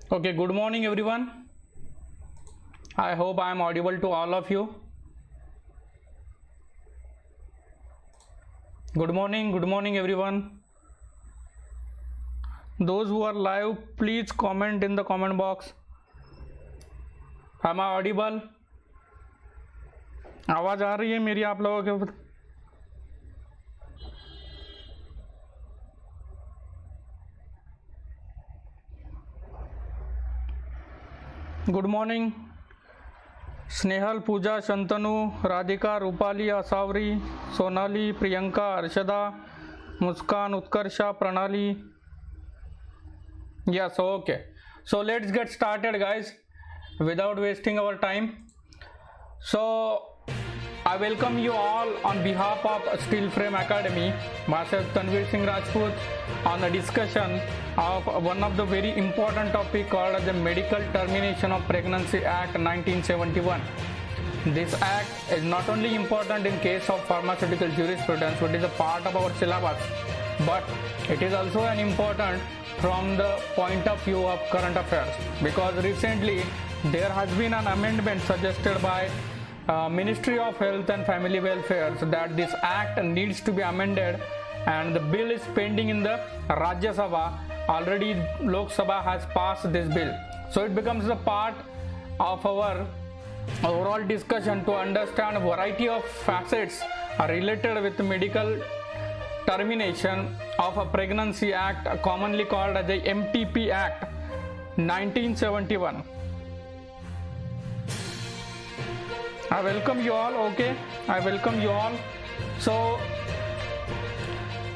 Okay, good morning everyone. I hope I am audible to all of you. Good morning everyone. Those who are live, please comment in the comment box. Am I audible? आवाज आ रही है मेरी आप लोगों के ऊपर? Good morning Snehal, पूजा, शंतनु, राधिका, रूपाली, आसावरी, सोनाली, प्रियंका, अर्षदा, मुस्कान, उत्कर्षा, प्रणाली. Yes, okay. So let's get started guys without wasting our time. So I welcome you all on behalf of Steel Frame Academy, myself Tanavirsing Rajput, on a discussion of one of the very important topic called as the Medical Termination of Pregnancy Act 1971. This act is not only important in case of pharmaceutical jurisprudence, which is a part of our syllabus, but it is also an important from the point of view of current affairs, because recently there has been an amendment suggested by Ministry of Health and Family Welfare that this act needs to be amended, and the bill is pending in the Rajya Sabha. Already Lok Sabha has passed this bill, so it becomes a part of our overall discussion to understand a variety of facets related with medical termination of a pregnancy act, commonly called as the MTP Act 1971. I welcome you all. Okay, I welcome you all. So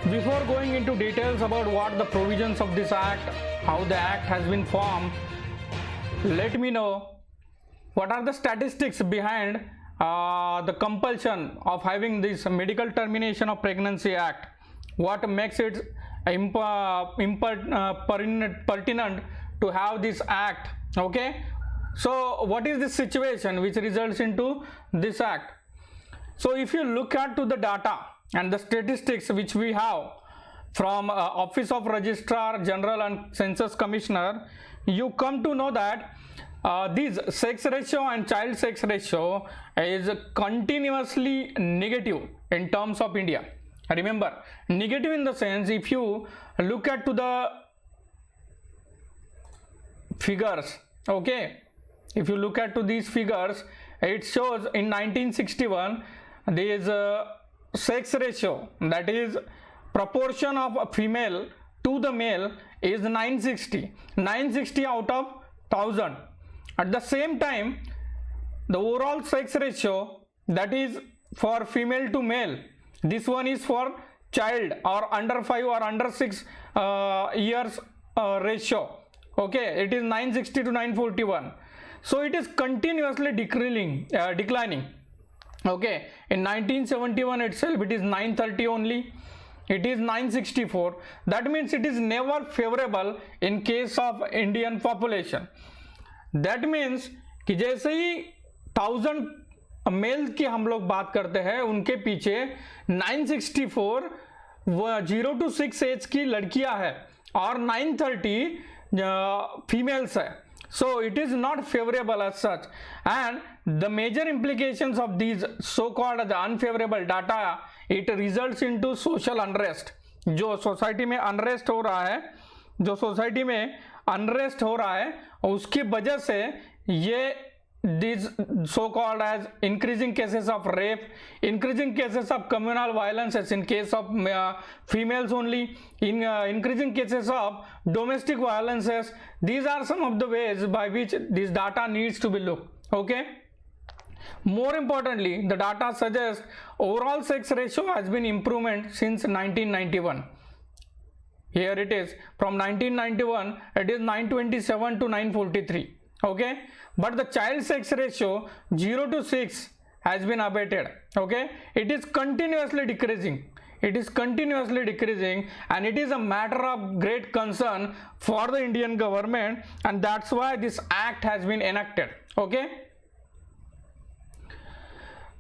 before going into details about what the provisions of this act, how the act has been formed, let me know what are the statistics behind the compulsion of having this medical termination of pregnancy act. What makes it pertinent to have this act? Okay, so what is the situation which results into this act? So if you look at to the data and the statistics which we have from Office of Registrar General and Census Commissioner, you come to know that this sex ratio and child sex ratio is continuously negative in terms of India. Remember, negative in the sense, if you look at to the figures, okay, if you look at to these figures, it shows in 1961 there is a sex ratio, that is proportion of female to the male is 960 out of 1000. At the same time, the overall sex ratio, that is for female to male, this one is for child or under 5 or under 6 years ratio, okay, it is 960 to 941. So it is continuously declining. Okay, in 1971 itself it is 930 only, it is 964. That means it is never favorable in case of Indian population. That means कि जैसे ही 1000 mail की हम लोग बात करते हैं, उनके पीछे 964 0 to 6 एज की लड़कियां हैं और 930 फीमेल्स है. So it is not favorable as such, and the major implications of these so-called the unfavorable data, it results into social unrest. जो सोसाइटी में अनरेस्ट हो रहा है, उसकी वजह से ये these so-called as increasing cases of rape, increasing cases of communal violences in case of females only, increasing cases of domestic violences. These are some of the ways by which this data needs to be looked. Okay, more importantly, the data suggests overall sex ratio has been improvement since 1991. Here it is, from 1991 it is 927 to 943. Okay, but the child sex ratio 0 to 6 has been abated. Okay, it is continuously decreasing, and it is a matter of great concern for the Indian government, and that's why this act has been enacted. Okay,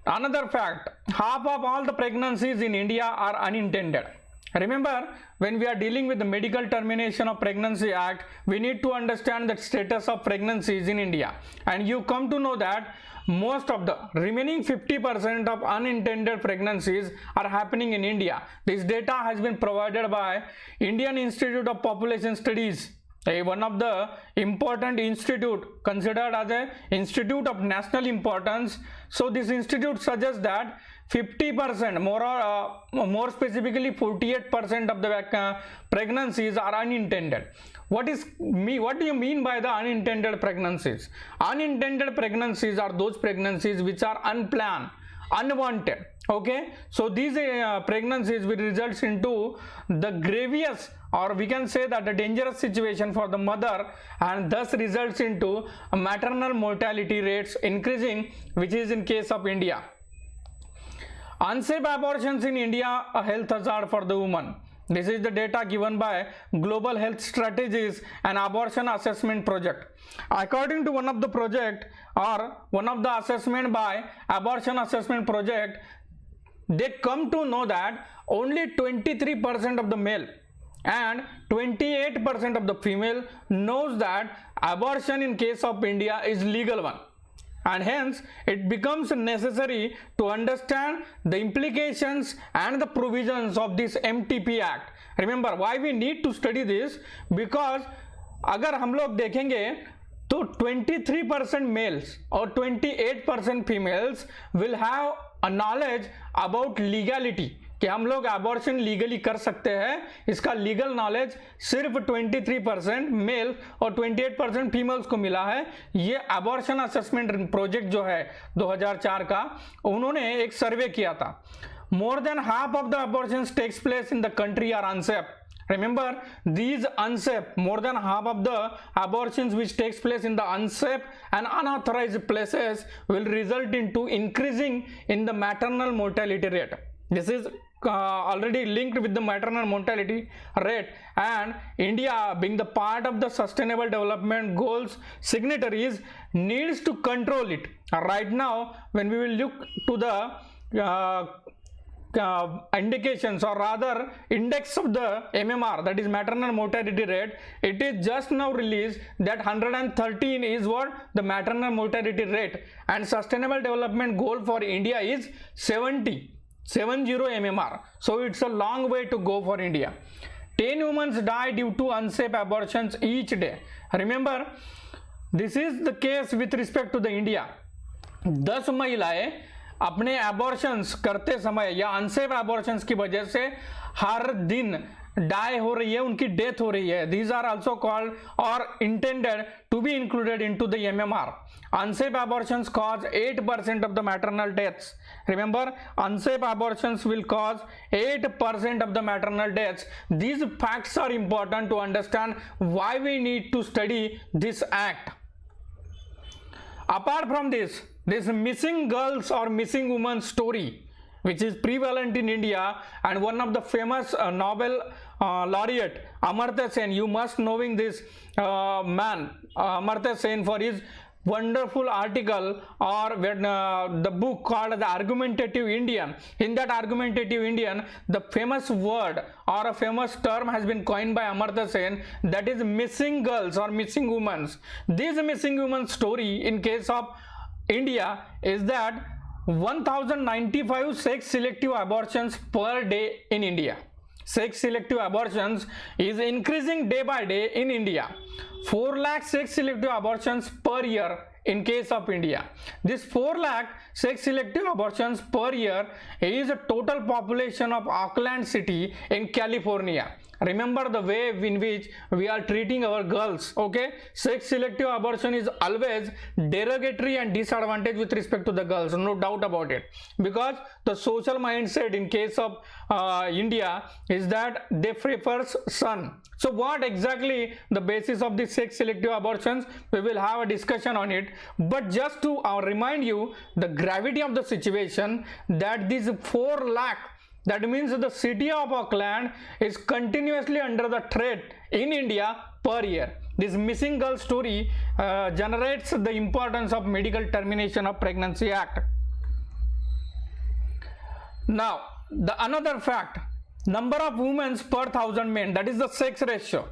another fact, half of all the pregnancies in India are unintended. Remember, when we are dealing with the Medical Termination of Pregnancy Act, we need to understand the status of pregnancies in India. And you come to know that most of the remaining 50% of unintended pregnancies are happening in India. This data has been provided by Indian Institute of Population Studies, one of the important institute considered as a institute of national importance. So this institute suggests that 50%, more specifically 48% of the pregnancies are unintended. What do you mean by the unintended pregnancies? Unintended pregnancies are those pregnancies which are unplanned, unwanted. Okay, so these pregnancies will result into the grievous, or we can say that a dangerous situation for the mother, and thus results into maternal mortality rates increasing, which is in case of India. Unsafe abortions in India, a health hazard for the woman. This is the data given by Global Health Strategies and Abortion Assessment Project. According to one of the project, or one of the assessment by Abortion Assessment Project, they come to know that only 23% of the male and 28% of the female knows that abortion in case of India is legal one. And hence it becomes necessary to understand the implications and the provisions of this MTP Act. Remember, why we need to study this? Because अगर हम लोग देखेंगे तो 23% males or 28% females will have a knowledge about legality, कि हम लोग abortion legally कर सकते हैं. इसका लीगल नॉलेज सिर्फ 23% मेल और 28% फीमेल्स को मिला है. ये अबॉर्शन असेसमेंट प्रोजेक्ट जो है 2004 का, उन्होंने एक सर्वे किया था. More than half of the abortions takes place in the country are unsafe. Remember, these unsafe, more than half of the abortions which takes place in the unsafe and unauthorized places will result into increasing in the maternal mortality rate. This is already linked with the maternal mortality rate, and India, being the part of the Sustainable Development Goals signatories, needs to control it. Right now, when we will look to the indications, or rather index of the MMR, that is maternal mortality rate, it is just now released that 113 is what the maternal mortality rate, and Sustainable Development Goal for India is 70 MMR. So it's a long way to go for India. 10 women die due to unsafe abortions each day. Remember, this is the case with respect to the India. 10 महिलाएं अपने abortions करते समय या unsafe abortions की वजह से हर दिन die हो रही है, उनकी डेथ हो रही है. दीज आर आल्सो कॉल्ड और intended to be included into the MMR. Unsafe abortions cause 8% of the maternal deaths. Remember, unsafe abortions will cause 8% of the maternal deaths. These facts are important to understand why we need to study this act. Apart from this missing girls or missing women story, which is prevalent in India, and one of the famous Nobel laureate Amartya Sen, you must knowing this man Amartya Sen for his wonderful article, or the book called The Argumentative Indian. In that Argumentative Indian, the famous word or a famous term has been coined by Amartya Sen, that is missing girls or missing women. This missing women story in case of India is that 1095 sex selective abortions per day in India. Sex selective abortions is increasing day by day in India. 4 lakh sex selective abortions per year in case of India. This 4 lakh sex selective abortions per year is a total population of Auckland City in California. Remember the way in which we are treating our girls. Okay, sex selective abortion is always derogatory and disadvantage with respect to the girls, no doubt about it, because the social mindset in case of India is that they prefer son. So what exactly the basis of the sex selective abortions, we will have a discussion on it, but just to remind you the gravity of the situation, that these 4 lakh, that means the city of Auckland is continuously under the threat in India per year. This missing girl story generates the importance of Medical Termination of Pregnancy Act. Now, the another fact, number of women per 1000 men, that is the sex ratio.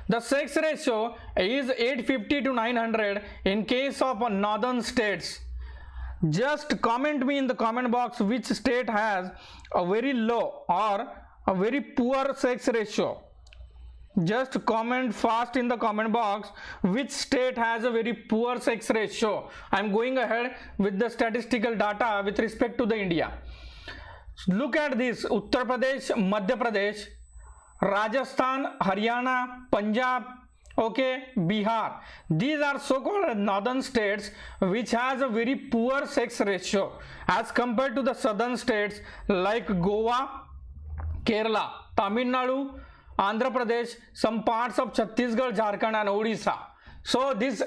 The sex ratio is 850 to 900 in case of northern states. Just comment me in the comment box which state has a very low or a very poor sex ratio. Just comment fast in the comment box which state has a very poor sex ratio. I am going ahead with the statistical data with respect to the India. Look at this: Uttar Pradesh, Madhya Pradesh, Rajasthan, Haryana, Punjab, okay, Bihar. These are so-called northern states which has a very poor sex ratio as compared to the southern states like Goa, Kerala, Tamil Nadu, Andhra Pradesh, some parts of Chhattisgarh, Jharkhand and Odisha. So this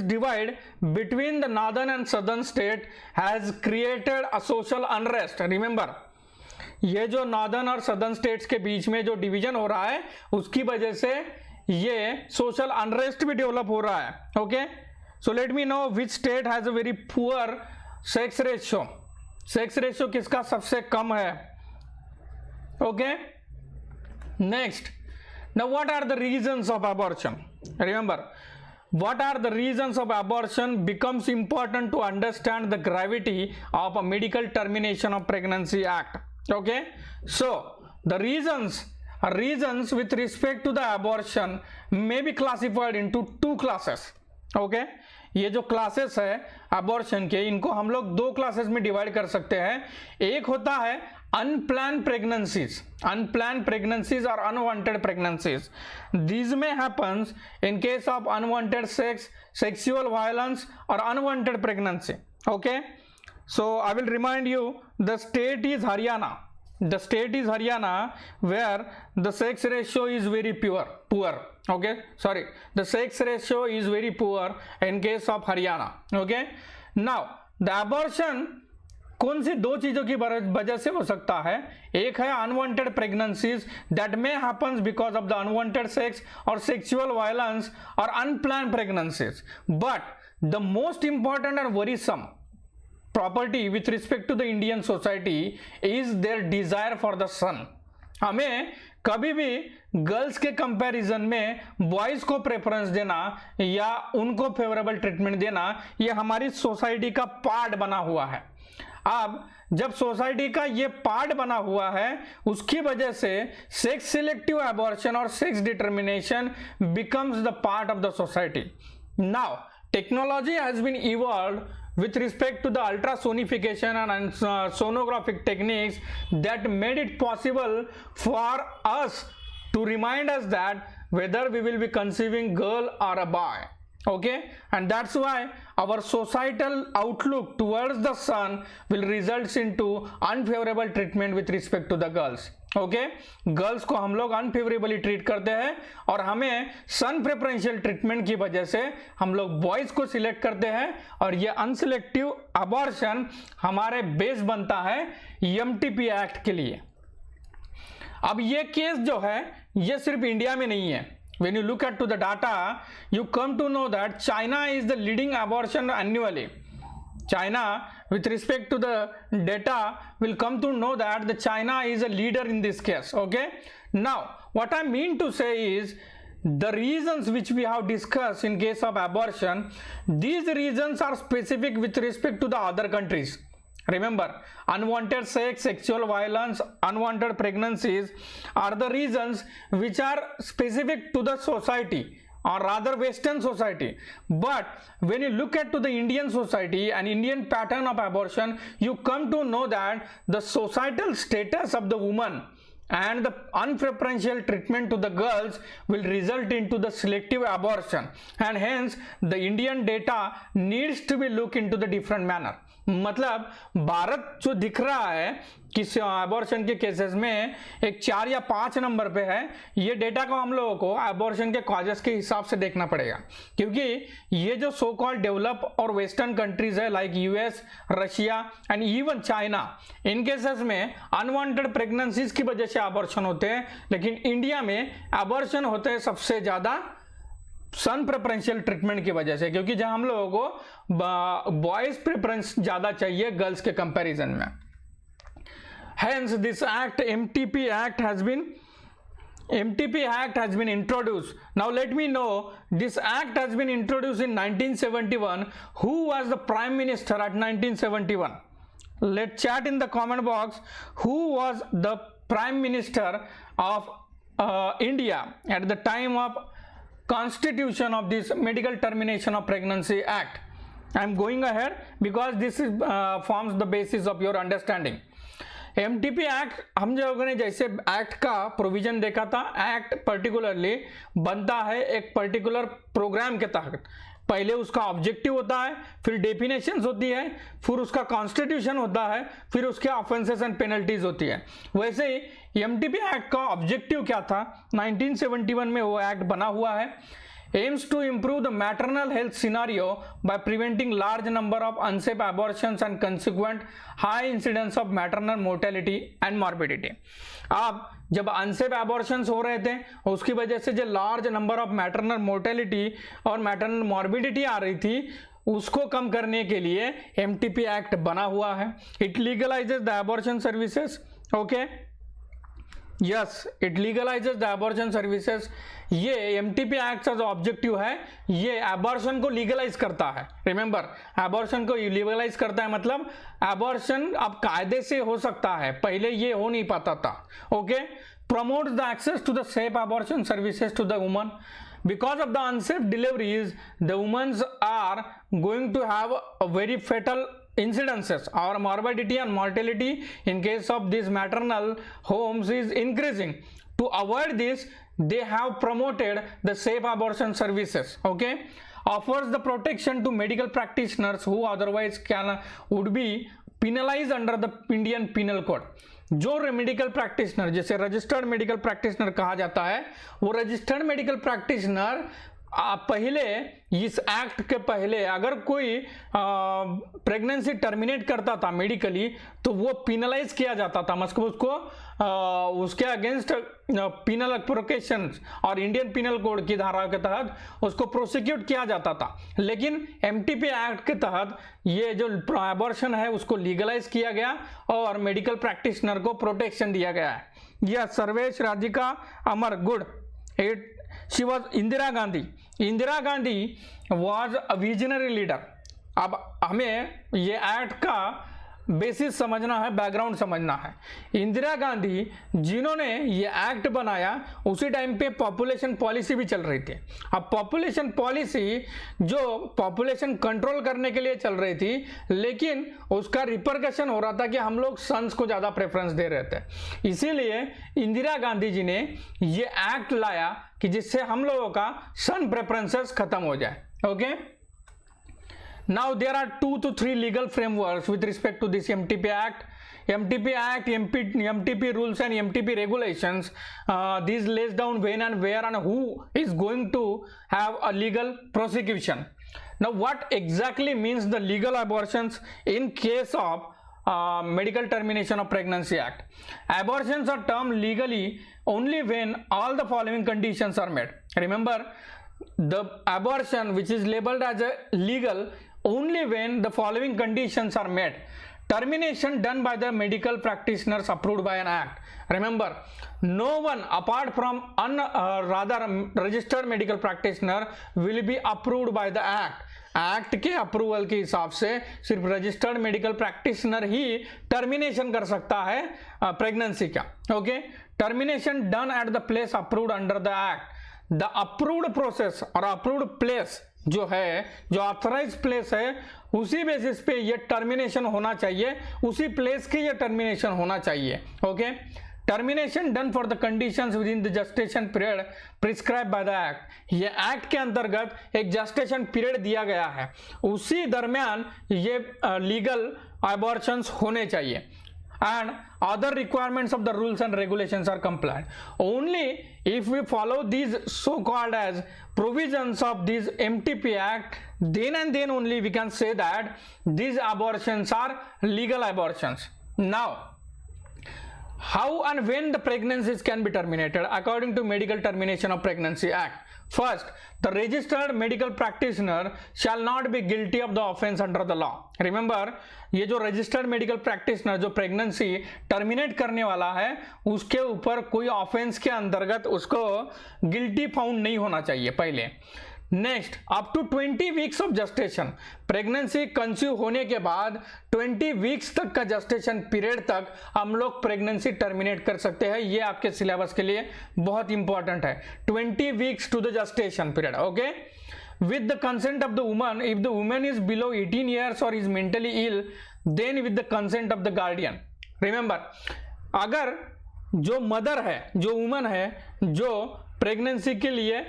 divide between the northern and southern state has created a social unrest. Remember, ये जो northern और southern states के बीच में जो division हो रहा है उसकी वजह से ये सोशल अनरेस्ट भी डेवलप हो रहा है. Okay, so let me know which state has a very poor sex ratio. Sex ratio किसका सबसे कम है? Okay, next. Now what are the reasons of abortion? Remember, what are the reasons of abortion becomes important to understand the gravity of a medical termination of pregnancy act. Okay, so the reasons with respect to the abortion may be classified into two classes. Okay, ये जो classes है abortion के, इनको हम लोग दो classes में divide कर सकते हैं. एक होता है unplanned pregnancies or unwanted pregnancies. These may happens in case of unwanted sex, sexual violence or unwanted pregnancy. Okay, so I will remind you, the state is Haryana. The state is Haryana where the sex ratio is very poor. Okay, sorry, the sex ratio is very poor in case of Haryana. Okay, now the abortion कौन सी दो चीजों की वजह से हो सकता है? एक है unwanted pregnancies that may happens because of the unwanted sex और सेक्सुअल वायलेंस और unplanned pregnancies. But the most important and worrisome property with respect to the Indian society is their desire for the son. हमें कभी भी girls के comparison में boys को preference देना या उनको फेवरेबल ट्रीटमेंट देना, ये हमारी सोसाइटी का पार्ट बना हुआ है. अब जब सोसाइटी का ये पार्ट बना हुआ है, उसकी वजह से सेक्स सिलेक्टिव एबॉर्शन और sex determination becomes the part of the society. Now technology has been evolved with respect to the ultrasonification and sonographic techniques that made it possible for us to remind us that whether we will be conceiving girl or a boy. Okay, and that's why our societal outlook towards the son will result into unfavorable treatment with respect to the girls. Okay, girls को हम लोग अनफेवरेबली treat करते हैं और हमें सन preferential treatment की वजह से हम लोग बॉयज को सिलेक्ट करते हैं और ये अनसिलेक्टिव अबॉर्शन हमारे बेस बनता है एमटीपी एक्ट के लिए. अब ये केस जो है ये सिर्फ इंडिया में नहीं है. When you look at to the data, you come to know that China is the leading abortion annually. China, with respect to the data, will come to know that the China is a leader in this case. Okay, now what I mean to say is the reasons which we have discussed in case of abortion, these reasons are specific with respect to the other countries. Remember, unwanted sex, sexual violence, unwanted pregnancies are the reasons which are specific to the society or rather Western society. But when you look at to the Indian society and Indian pattern of abortion, you come to know that the societal status of the woman and the unpreferential treatment to the girls will result into the selective abortion, and hence the Indian data needs to be looked into the different manner. मतलब भारत जो दिख रहा है कि abortion के cases में एक 4 या 5 नंबर पे है, ये डेटा को हम लोगों को अबॉर्शन के कॉजेस के हिसाब से देखना पड़ेगा, क्योंकि ये जो सो कॉल्ड डेवलप और वेस्टर्न कंट्रीज है like US, Russia and even China, in cases में अनवांटेड प्रेगनेंसीज की वजह से अबॉर्शन होते हैं, लेकिन इंडिया में अबॉर्शन होते हैं सबसे ज़्यादा सन प्रेफरेंशियल ट्रीटमेंट की वजह से, क्योंकि जहां हम लोगों को बॉयज प्रेफरेंस ज़्यादा चाहिए गर्ल्स के कंपैरिजन में. Hence this act, MTP Act has been introduced. Now let me know, this act has been introduced in 1971. Who was the Prime Minister at 1971? Let's chat in the comment box. Who was the Prime Minister of India at the time of constitution of this Medical Termination of Pregnancy Act? I am going ahead because this is forms the basis of your understanding. MTP act, हम लोगों ने जैसे act का provision देखा था, act particularly बनता है एक पर्टिकुलर प्रोग्राम के तहत। पहले उसका ऑब्जेक्टिव होता है, फिर डेफिनेशंस होती है, फिर उसका कॉन्स्टिट्यूशन होता है, फिर उसके ऑफेंसेस एंड पेनल्टीज होती है। वैसे ही एमटीपी एक्ट का ऑब्जेक्टिव क्या था, 1971 में वो एक्ट बना हुआ है। aims to improve the maternal health scenario by preventing large number of unsafe abortions and consequent high incidence of maternal mortality and morbidity। अब जब अनसेफ एबॉर्शंस हो रहे थे, उसकी वजह से जो large number of maternal mortality और मैटरनल मॉर्बिडिटी आ रही थी, उसको कम करने के लिए एमटीपी एक्ट बना हुआ है। It legalizes the abortion services. Okay, yes, it legalizes the abortion services. ये एमटीपी एक्ट का जो ऑब्जेक्टिव है, ये एबॉर्शन को लीगलाइज करता है। रिमेंबर, एबॉर्शन को लीगलाइज करता है, मतलब एबॉर्शन अब कायदे से हो सकता है, पहले ये हो नहीं पाता था। Okay, promotes the access to the safe abortion services to the woman. Because of the unsafe deliveries, the women are going to have a very fatal incidences or morbidity and mortality in case of these maternal homes is increasing. To avoid this, they have promoted the safe abortion services. Okay, offers the protection to medical practitioners who otherwise would be penalized under the Indian Penal Code. जो medical practitioner, जैसे registered medical practitioner कहा जाता है, वो registered medical practitioner पहले, इस act के पहले अगर कोई प्रेगनेंसी टर्मिनेट करता था मेडिकली, तो वो पिनलाइज किया जाता था, मतलब उसको उसके अगेंस्ट पिनल एप्लीकेशंस और इंडियन पिनल कोड की धारा के तहत उसको प्रोसिक्यूट किया जाता था। लेकिन एमटीपी एक्ट के तहत ये जो एबॉर्शन है उसको लीगलाइज किया गया और मेडिकल प्रैक्टिशनर को प्रोटेक्शन दिया गया है। यह Sarvesh Radhika Amar good, it she was Indira Gandhi. Indira Gandhi was a visionary leader. अब हमें ये एक्ट का बेसिस समझना है, बैकग्राउंड समझना है। इंदिरा गांधी जिन्होंने ये एक्ट बनाया, उसी टाइम पे पॉपुलेशन पॉलिसी भी चल रही थी। अब पॉपुलेशन पॉलिसी जो पॉपुलेशन कंट्रोल करने के लिए चल रही थी, लेकिन उसका रिपरकशन हो रहा था कि हम लोग सन्स को ज़्यादा प्रेफरेंस दे रहे थे। इसीलिए इंदिरा गांधी जी ने ये एक्ट लाया कि जिससे हम लोगों का सन प्रेफरेंसेस खत्म हो जाए। Okay, now there are 2 to 3 legal frameworks with respect to this MTP Act. MTP Act, MTP rules and MTP regulations. These lays down when and where and who is going to have a legal prosecution. Now what exactly means the legal abortions in case of Medical Termination of Pregnancy Act? Abortions are termed legally only when all the following conditions are met. Remember, the abortion which is labeled as a legal only when the following conditions are met. Termination done by the medical practitioners approved by an act. Remember, no one apart from registered medical practitioner will be approved by the act. Act के approval के हिसाब से सिर्फ registered medical practitioner ही termination कर सकता है pregnancy का। Okay, termination done at the place approved under the act. The approved process और अप्रूव्ड प्लेस जो है, जो ऑथराइज प्लेस है, उसी बेसिस पे ये टर्मिनेशन होना चाहिए, उसी प्लेस के ये टर्मिनेशन होना चाहिए। Okay, termination done for the conditions with in the gestation period prescribe by the act. ये एक्ट के अंतर्गत एक जस्टेशन पीरियड दिया गया है, उसी दरमियान ये लीगल एबॉर्शंस होने चाहिए। And other requirements of the rules and regulations are complied. Only if we follow these so-called as provisions of this MTP Act, then and then only we can say that these abortions are legal abortions. Now, How and when the pregnancies can be terminated according to Medical Termination of Pregnancy Act? First, the registered medical practitioner shall not be guilty of the offense under the law. Remember, ये जो registered medical practitioner जो pregnancy terminate करने वाला है उसके ऊपर कोई offence के अंतर्गत उसको गिल्टी फाउंड नहीं होना चाहिए पहले। Next, up to 20 weeks of gestation, pregnancy conceive होने के बाद 20 वीक्स तक का जस्टेशन पीरियड तक हम लोग प्रेगनेंसी टर्मिनेट कर सकते हैं। ये आपके सिलेबस के लिए बहुत इंपॉर्टेंट है। 20 weeks to the gestation period, okay, with the consent of the woman. If the woman is below 18 years or is mentally ill, then with the consent of the guardian. Remember, अगर जो mother है, जो woman है, जो pregnancy के लिए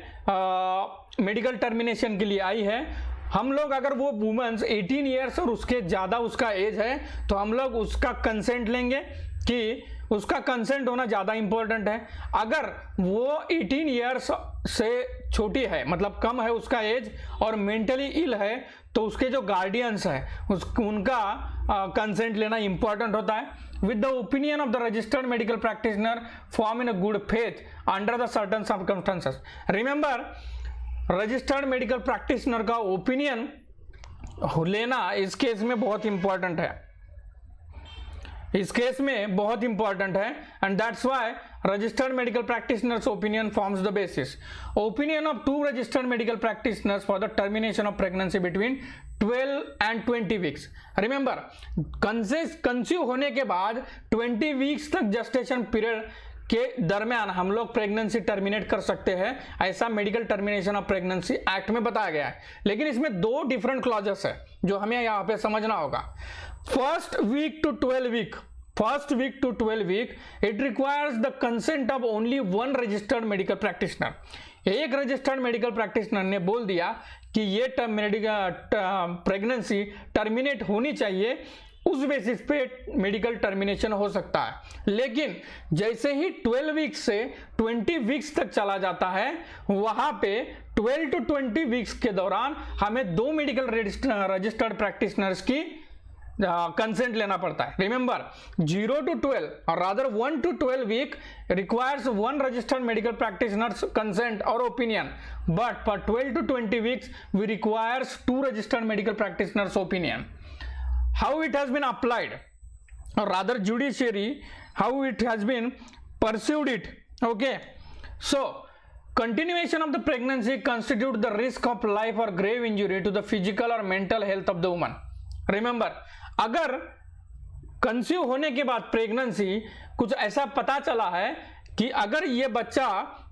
medical termination के लिए आई है, हम लोग अगर वो वुमेन्स 18 ईयर्स और उसके ज़्यादा उसका एज है तो हम लोग उसका कंसेंट लेंगे कि उसका कंसेंट होना ज़्यादा इंपॉर्टेंट है। अगर वो 18 ईयर्स से छोटी है, मतलब कम है उसका एज और मेंटली इल है, तो उसके जो गार्डियंस है उनका कंसेंट लेना इंपॉर्टेंट होता है। With the opinion of the registered medical practitioner form in a good faith under the certain circumstances. Remember, registered medical practitioner का ओपिनियन लेना इस केस में बहुत इंपॉर्टेंट है, इस केस में बहुत इंपॉर्टेंट है। And that's why registered medical practitioners opinion forms the basis. Opinion of 2 registered medical practitioners for the termination of pregnancy between 12 and 20 weeks. Remember, conceive होने के बाद 20 वीक्स तक जस्टेशन पीरियड के दरमियान हम लोग प्रेगनेंसी टर्मिनेट कर सकते हैं, ऐसा medical termination of pregnancy act में बताया गया है। लेकिन इसमें 2 डिफरेंट क्लॉजेस है जो हमें यहाँ पे समझना होगा। First week to 12 week it requires the consent of only 1 registered medical practitioner. एक रजिस्टर्ड मेडिकल प्रैक्टिशनर ने बोल दिया कि ये प्रेगनेंसी टर्मिनेट होनी चाहिए, उस बेसिस पे मेडिकल टर्मिनेशन हो सकता है। लेकिन जैसे ही 12 वीक्स से 20 वीक्स तक चला जाता है, वहां पे 12 to 20 वीक्स के दौरान हमें 2 मेडिकल रजिस्टर्ड प्रैक्टिशनर्स की कंसेंट लेना पड़ता है। रिमेंबर, 0 to 12 और rather 1 to 12 week requires 1 registered medical practitioners consent और opinion, but for 12 to 20 weeks we requires 2 registered medical practitioners opinion. How it has been applied, or rather judiciary, how it has been pursued it, okay. So continuation of the pregnancy constitute the risk of life or grave injury to the physical or mental health of the woman. Remember, अगर conceive होने के बाद pregnancy कुछ ऐसा पता चला है कि अगर ये बच्चा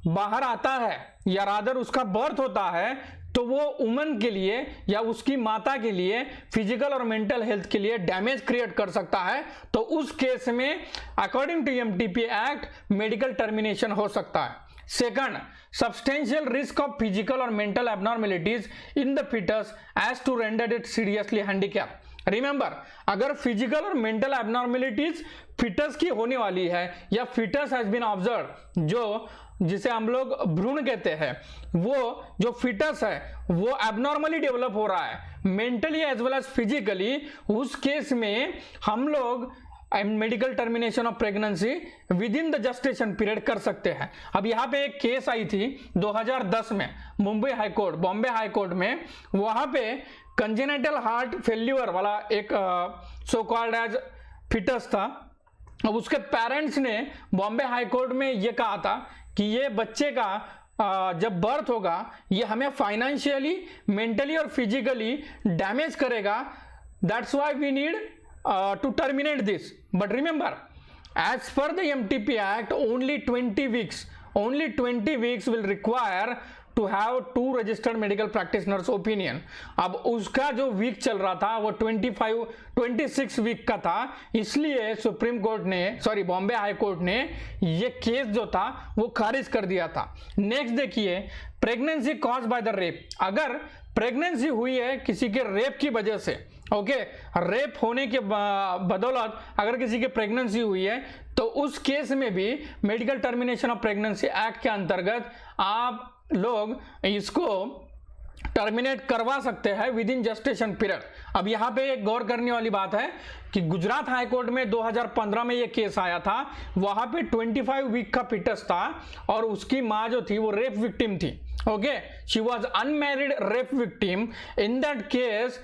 बाहर आता है या रादर उसका बर्थ होता है तो वो वुमन के लिए या उसकी माता के लिए फिजिकल और मेंटल हेल्थ के लिए डैमेज क्रिएट कर सकता है, तो उस केस में according to MTP act medical termination हो सकता है। Second, substantial risk of physical और mental abnormalities in the foetus as to render it seriously handicap. Remember, अगर फिजिकल और मेंटल एबनॉर्मेलिटीज फिटस की होने वाली है या फिटस हैज बीन ऑब्जर्व, जो जिसे हम लोग भ्रूण कहते हैं, वो जो फिटस है वो एबनॉर्मली डेवलप हो रहा है mentally as well as physically, उस केस में हम लोग medical termination of pregnancy within the gestation period कर सकते हैं। अब यहाँ पे एक केस आई थी 2010 में बॉम्बे हाई कोर्ट में, वहां पे कंजेनिटल हार्ट फेल्यूर वाला एक सो कॉल्ड एज फिटस था। अब उसके पेरेंट्स ने बॉम्बे हाई कोर्ट में ये कहा था कि ये बच्चे का जब बर्थ होगा ये हमें फाइनेंशियली, मेंटली और फिजिकली डैमेज करेगा, that's why we need to terminate this. But remember, as per the MTP Act, only 20 weeks will require to have 2 registered medical practitioners opinion. अब उसका जो वीक चल रहा था वो 26 वीक का था, इसलिए बॉम्बे हाई कोर्ट ने ये केस जो था वो खारिज कर दिया था। नेक्स्ट देखिए, pregnancy cause by the rape. अगर प्रेगनेंसी हुई है किसी के रेप की वजह से, ओके, रेप होने के बदौलत अगर किसी की प्रेगनेंसी हुई है तो उस केस में भी medical termination of pregnancy act के अंतर्गत आप लोग इसको टर्मिनेट करवा सकते हैं विद इन जेस्टेशन पीरियड। अब यहाँ पे एक गौर करने वाली बात है कि गुजरात हाई कोर्ट में 2015 में ये केस आया था, वहां पे 25 वीक का फिटस था और उसकी माँ जो थी वो रेप विक्टिम थी। Okay, she was unmarried rape victim. In that case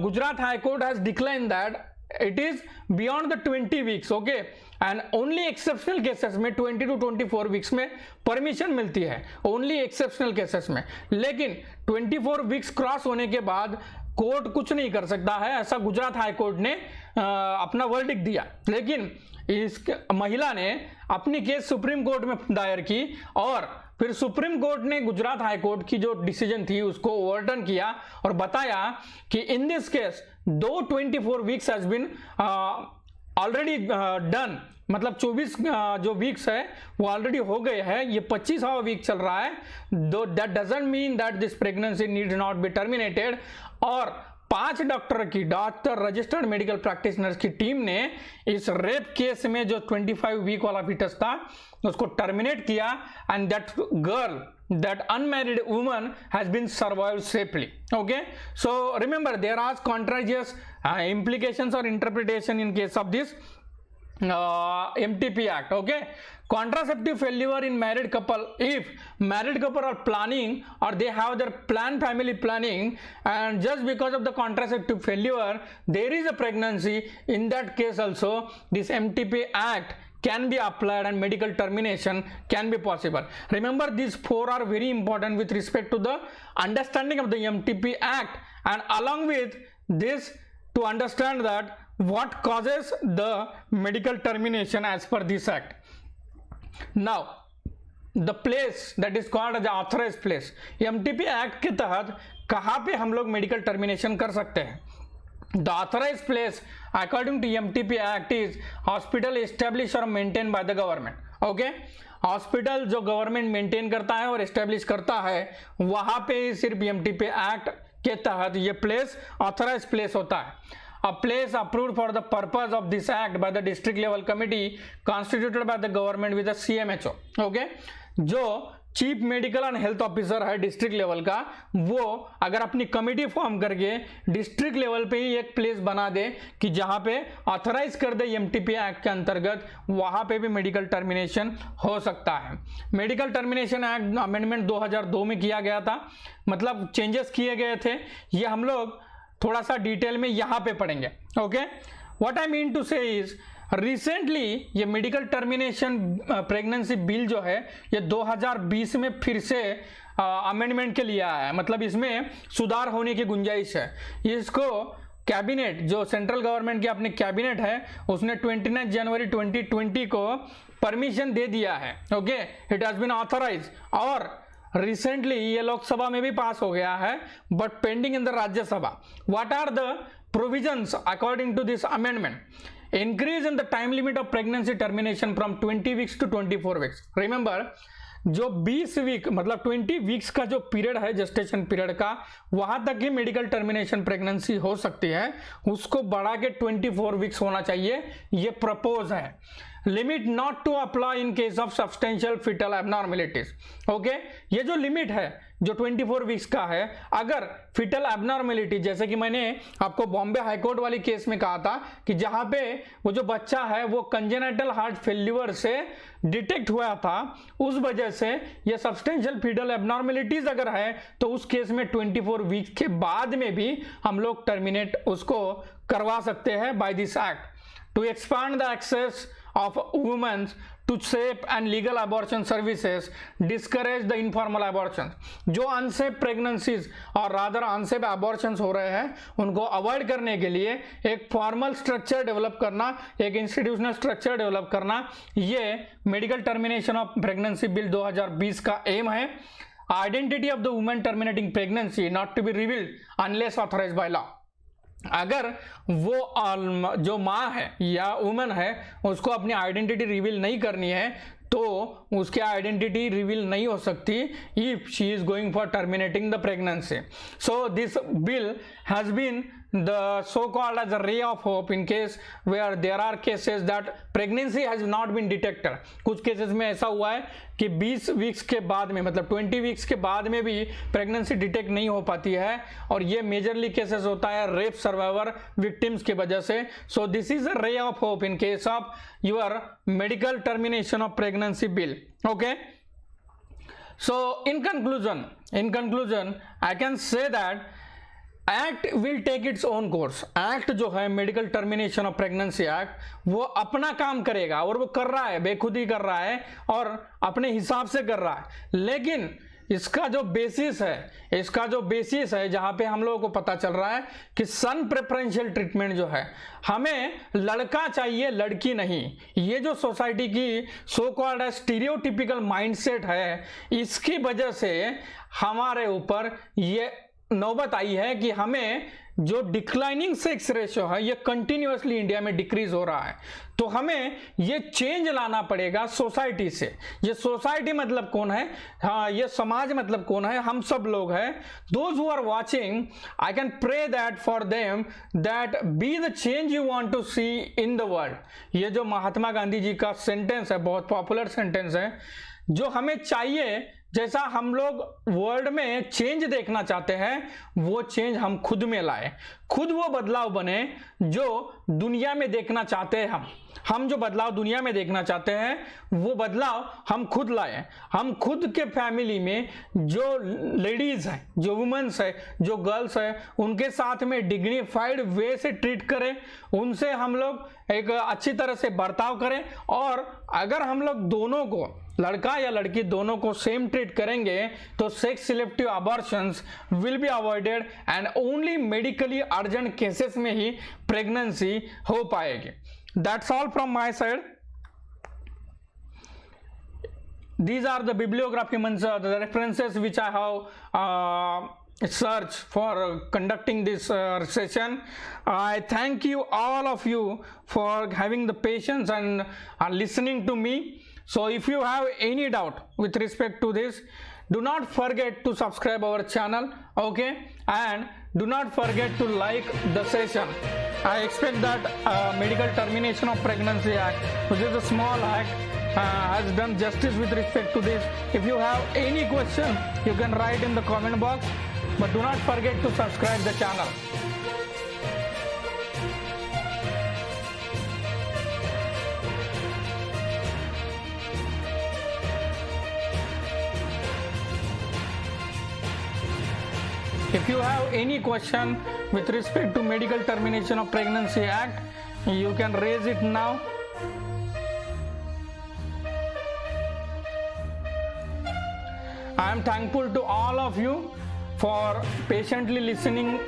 Gujarat High Court has declined that it is beyond the 20 weeks, okay, and only exceptional cases में 20 to 24 weeks में परमिशन मिलती है, only exceptional cases में। लेकिन 24 weeks cross होने के बाद court कुछ नहीं कर सकता है, ऐसा गुजरात हाई कोर्ट ने अपना वर्डिक्ट दिया। लेकिन इस महिला ने अपनी केस सुप्रीम कोर्ट में दायर की और फिर सुप्रीम कोर्ट ने गुजरात हाई कोर्ट की जो डिसीजन थी उसको ओवरटर्न किया और बताया कि इन दिस केस दो 24 weeks has been already done, मतलब 24 जो वीक्स है वो ऑलरेडी हो गए हैं, ये 25वां वीक चल रहा है, दो that doesn't mean that this pregnancy need not be terminated. और 5 डॉक्टर रजिस्टर्ड मेडिकल प्रैक्टिशनर्स की टीम ने इस रेप केस में जो 25 वीक वाला फीटस था उसको टर्मिनेट किया and that girl, that unmarried woman has been survived safely. Okay, so remember there are contagious implications or interpretation in case of this MTP Act. Okay, contraceptive failure in married couple, if married couple are planning or they have their planned family planning and just because of the contraceptive failure there is a pregnancy, in that case also this MTP Act can be applied and medical termination can be possible. Remember these 4 are very important with respect to the understanding of the MTP Act, and along with this to understand that what causes the medical termination as per this act. Now the place that is called as the authorized place, MTP Act के तहत कहाँ पे हम लोग medical termination कर सकते हैं? The authorized place according to MTP Act is hospital established or maintained by the government. Okay, hospital जो गवर्नमेंट मेंटेन करता है और एस्टेब्लिश करता है वहां पे सिर्फ MTP Act के तहत ये प्लेस ऑथराइज प्लेस होता है। A place approved for the purpose of this act by the district level committee constituted by the government with the CMHO. Okay, जो chief medical and health officer है district level का, वो अगर अपनी committee form करके district level पे ही एक place बना दे कि जहां पे ऑथराइज कर दे MTP एक्ट के अंतर्गत, वहां पे भी मेडिकल टर्मिनेशन हो सकता है। मेडिकल टर्मिनेशन एक्ट अमेंडमेंट 2002 में किया गया था, मतलब चेंजेस किए गए थे, ये हम लोग थोड़ा सा डिटेल में यहाँ पे पढ़ेंगे। Okay, what I mean to say is recently ये मेडिकल टर्मिनेशन प्रेगनेंसी बिल जो है ये 2020 में फिर से अमेंडमेंट के लिए आया है, मतलब इसमें सुधार होने की गुंजाइश है। इसको कैबिनेट जो सेंट्रल गवर्नमेंट की अपनी कैबिनेट है उसने 29 जनवरी 2020 को परमिशन दे दिया है। Okay, it has been authorize और रिसेंटली ये लोकसभा में भी पास हो गया है but pending in the Rajya Sabha. What are the provisions according to this amendment? Increase in the time limit of pregnancy termination from 20 weeks to 24 weeks. Remember, जो 20 week मतलब 20 weeks का जो पीरियड है जेस्टेशन पीरियड का, वहां तक ही मेडिकल टर्मिनेशन प्रेगनेंसी हो सकती है, उसको बढ़ा के 24 वीक्स होना चाहिए, ये प्रपोज है। Limit not to apply in case of substantial fetal abnormalities. Okay, ये जो लिमिट है जो 24 वीक्स का है, अगर फिटल एबनॉर्मेलिटी जैसे कि मैंने आपको बॉम्बे हाईकोर्ट वाली केस में कहा था कि जहां पे वो जो बच्चा है वो कंजेनिटल हार्ट फेल्यूर से डिटेक्ट हुआ था, उस वजह से ये सब्सटेंशियल फिटल एबनॉर्मेलिटीज अगर है तो उस केस में 24 वीक्स के बाद में भी हम लोग टर्मिनेट उसको करवा सकते हैं by this act to expand the access of women to safe and legal abortion services, discourage the informal abortions। जो unsafe pregnancies और rather unsafe abortions हो रहे हैं उनको अवॉइड करने के लिए एक फॉर्मल स्ट्रक्चर डेवलप करना, एक इंस्टीट्यूशनल स्ट्रक्चर डेवलप करना, ये medical termination of pregnancy bill 2020 का एम है। Identity of the women terminating pregnancy not to be revealed unless authorized by law. अगर वो जो माँ है या वुमन है उसको अपनी आइडेंटिटी रिवील नहीं करनी है तो उसकी आइडेंटिटी रिवील नहीं हो सकती if she is going for terminating the pregnancy. So this bill has been the so-called as a ray of hope in case where there are cases that pregnancy has not been detected. कुछ cases में ऐसा हुआ है कि 20 weeks के बाद में, मतलब 20 वीक्स के बाद में भी प्रेगनेंसी डिटेक्ट नहीं हो पाती है, और ये मेजरली केसेस होता है रेप सर्वाइवर विक्टिम्स की वजह से. So this is a ray of hope in case of your medical termination of pregnancy bill. Okay, so in conclusion I can say that act will take its own course. Act जो है medical termination of pregnancy act, वो अपना काम करेगा और वो कर रहा है, बेखुदी कर रहा है और अपने हिसाब से कर रहा है. लेकिन इसका जो बेसिस है जहां पे हम लोगों को पता चल रहा है कि सन प्रेफरेंशियल ट्रीटमेंट जो है, हमें लड़का चाहिए लड़की नहीं. ये जो सोसाइटी की सो कॉल्ड स्टीरियोटिपिकल माइंडसेट है, इसकी वजह से हमारे ऊपर ये नौबत आई है कि हमें जो डिक्लाइनिंग सेक्स रेशियो है ये कंटिन्यूअसली इंडिया में डिक्रीज हो रहा है. तो हमें ये चेंज लाना पड़ेगा सोसाइटी से. ये सोसाइटी मतलब कौन है? हाँ, ये समाज मतलब कौन है? हम सब लोग हैं. Those who are watching, I can pray that for them that be the change you want to see in the world. ये जो महात्मा गांधी जी का सेंटेंस है, बहुत पॉपुलर सेंटेंस है, जो हमें चाहिए, जैसा हम लोग वर्ल्ड में चेंज देखना चाहते हैं, वो चेंज हम खुद में लाए. खुद वो बदलाव बने जो दुनिया में देखना चाहते हैं. हम जो बदलाव दुनिया में देखना चाहते हैं, वो बदलाव हम खुद लाए. हम खुद के फैमिली में जो लेडीज हैं, जो वुमेन्स है, जो गर्ल्स है, उनके साथ में डिग्निफाइड वे से ट्रीट करें, उनसे हम लोग एक अच्छी तरह से बर्ताव करें. और अगर हम लोग दोनों को, लड़का या लड़की दोनों को सेम ट्रीट करेंगे, तो sex selective abortions will be avoided and only medically urgent cases में ही प्रेगनेंसी हो पाएगी. That's all from my side. These are the bibliography, the references which I have searched for conducting this session. I thank you, all of you, for having the patience and listening to me. So if you have any doubt with respect to this, do not forget to subscribe our channel, okay, and do not forget to like the session. I expect that Medical Termination of Pregnancy Act, which is a small act, has done justice with respect to this. If you have any question, you can write in the comment box, but do not forget to subscribe the channel. If you have any question with respect to Medical Termination of Pregnancy Act, you can raise it now. I am thankful to all of you for patiently listening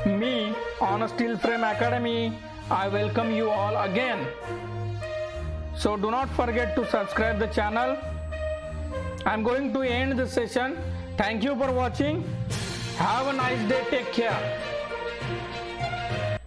me on Steel Frame Academy. I welcome you all again. So do not forget to subscribe the channel. I am going to end the session. Thank you for watching. Have a nice day. Take care.